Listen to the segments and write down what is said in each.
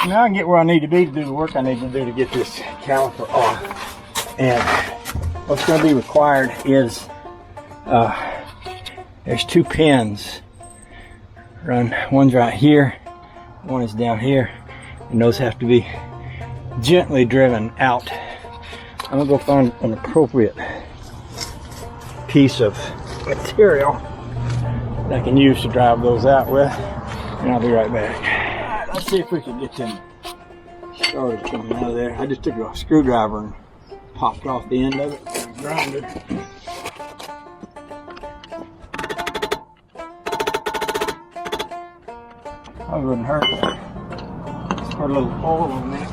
Now I can get where I need to be to do the work I need to do to get this caliper off. And what's going to be required is there's 2 pins. One's right here, one is down here, and those have to be gently driven out. I'm gonna go find an appropriate piece of material that I can use to drive those out with, and I'll be right back. All right, let's see if we can get them started coming out of there. I just took a screwdriver and popped off the end of it with a grinder. That wouldn't hurt. Let's put a little oil on that.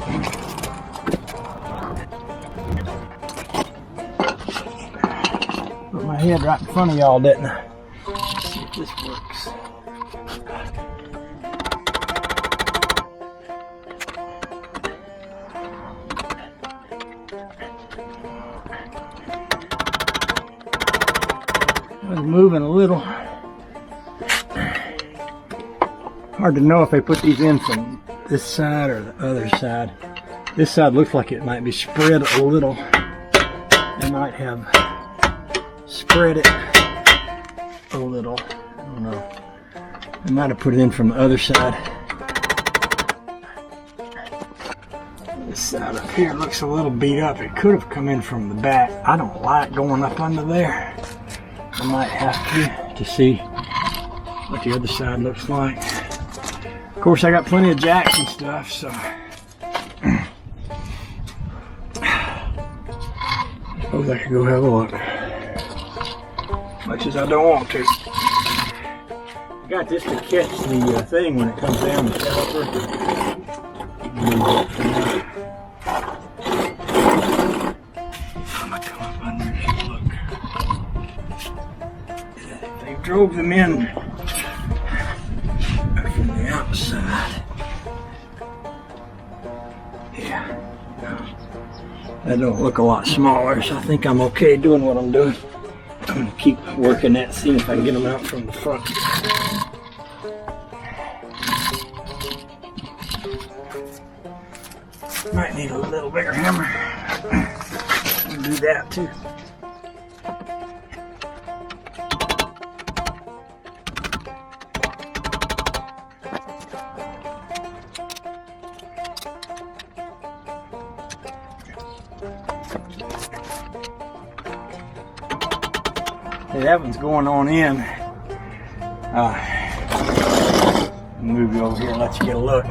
Put my head right in front of y'all, didn't I? Let's see if this works. I was moving a little. Hard to know if they put these in from this side or the other side. This side looks like it might be spread a little. They might have spread it a little. I don't know. They might have put it in from the other side. This side up here looks a little beat up. It could have come in from the back. I don't like going up under there. I might have to see what the other side looks like. Of course, I got plenty of jacks and stuff, so I suppose I could go have a look. As much as I don't want to. I got this to catch the thing when it comes down the caliper. I'm gonna come up under and look. They drove them in from the outside. Yeah. That don't look a lot smaller, so I think I'm okay doing what I'm doing. I'm going to keep working that, seeing if I can get them out from the front. Might need a little bigger hammer. I'll do that too. Hey, that one's going on in. Move you over here and let you get a look.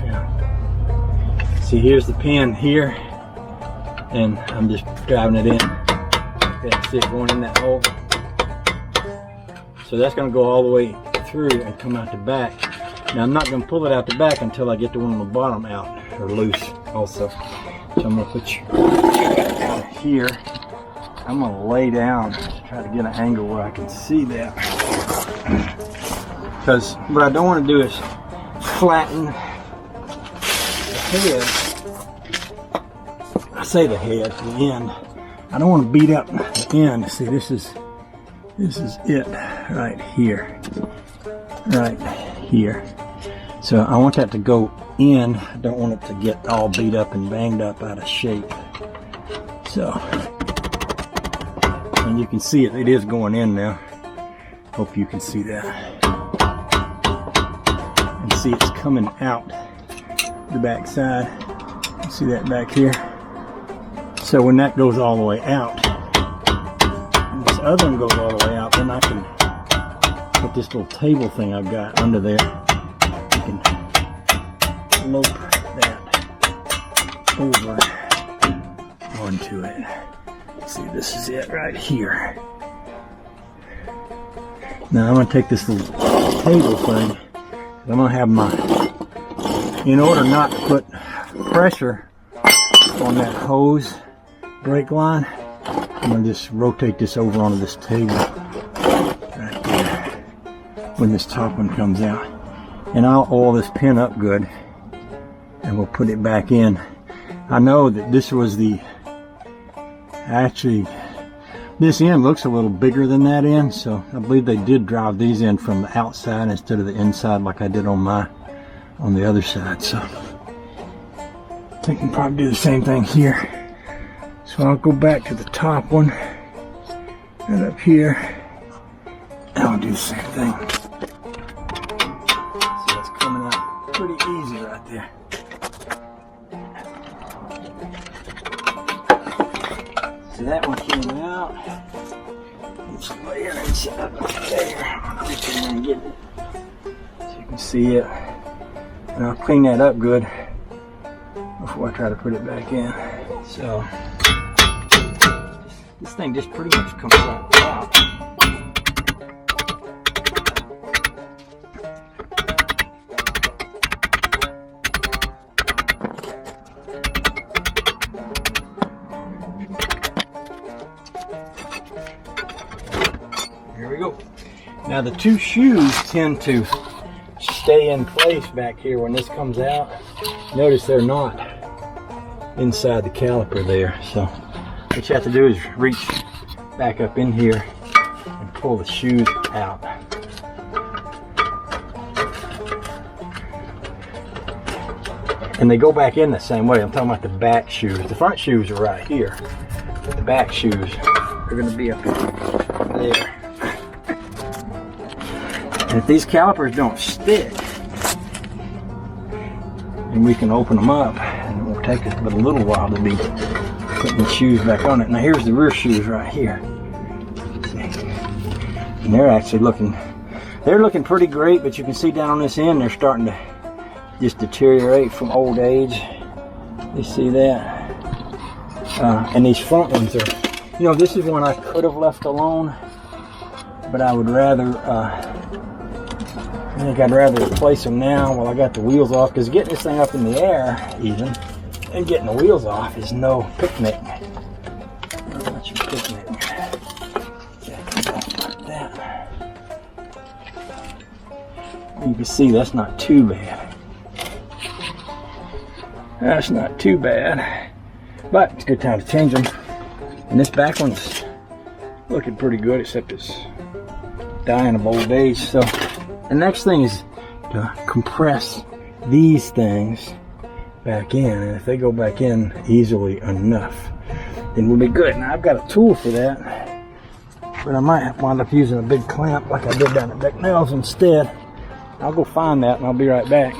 Yeah. See, here's the pin here, and I'm just driving it in. Okay, see it going in that hole. So that's going to go all the way through and come out the back. Now I'm not going to pull it out the back until I get the one on the bottom out, or loose also. So I'm going to put you here. I'm going to lay down to try to get an angle where I can see that. Because what I don't want to do is flatten the head. I say the head, the end. I don't want to beat up the end. See, this is it right here. Right here. So I want that to go in. I don't want it to get all beat up and banged up out of shape. So, and you can see it. It is going in now. Hope you can see that. And see it's coming out the back side. You see that back here? So when that goes all the way out, and this other one goes all the way out, then I can put this little table thing I've got under there. You can slope that over onto it. See, this is it right here. Now I'm going to take this little table thing. I'm going to have my, in order not to put pressure on that hose brake line, I'm going to just rotate this over onto this table right there when this top one comes out. And I'll oil this pin up good and we'll put it back in. I know that this was the, actually This end looks a little bigger than that end, so I believe they did drive these in from the outside instead of the inside like I did on the other side. So I can probably do the same thing here. So I'll go back to the top one and up here, and I'll do the same thing. So that's coming out pretty easy right there. So that one came out. It's laying inside there. Reach in there and get it. So you can see it. And I'll clean that up good before I try to put it back in. So this thing just pretty much comes right out. Here we go. Now the two shoes tend to stay in place back here when this comes out. Notice they're not inside the caliper there. So what you have to do is reach back up in here and pull the shoes out. And they go back in the same way. I'm talking about the back shoes. The front shoes are right here. But the back shoes are going to be up there. And if these calipers don't stick, then we can open them up, and it won't take us but a little while to be putting the shoes back on it. Now here's the rear shoes right here. See? And they're actually looking pretty great, but you can see down on this end they're starting to just deteriorate from old age. You see that? And these front ones are, you know, this is one I could have left alone, but I would rather I think I'd rather replace them now while I got the wheels off, because getting this thing up in the air even and getting the wheels off is no picnic. Not much of a picnic. Like that. You can see that's not too bad. That's not too bad. But it's a good time to change them. And this back one's looking pretty good, except it's dying of old age. So the next thing is to compress these things back in, and if they go back in easily enough, then we'll be good. Now I've got a tool for that, but I might wind up using a big clamp like I did down at Becknell's instead. I'll go find that and I'll be right back.